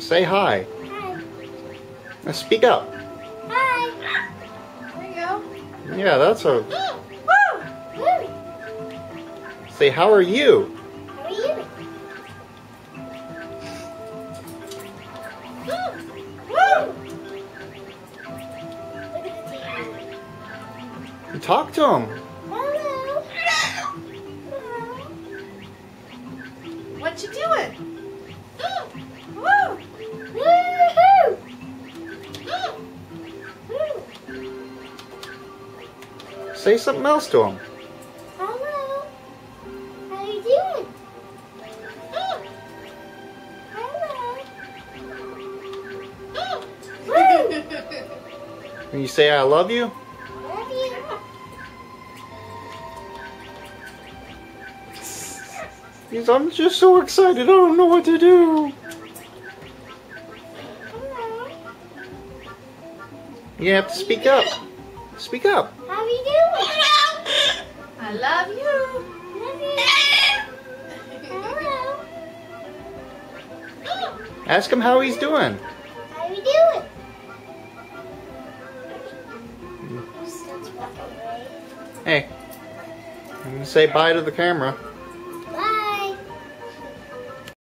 Say hi. Hi. Now speak up. Hi. There you go. Yeah, that's a... Woo! Woo! Say, how are you? How are you? Woo! Look at the TV. Talk to him. Hello. Hello. What you doing? Woo! Woo-hoo! Woo! Say something else to him. Hello. How you doing? Hello. Woo! Can you say I love you? Love you. I'm just so excited. I don't know what to do. Hello. You have to speak up. Speak up. How you doing? I love you. Love you. Hello. Ask him how he's doing. How you doing? Still talking, right? Hey, I'm gonna say bye to the camera.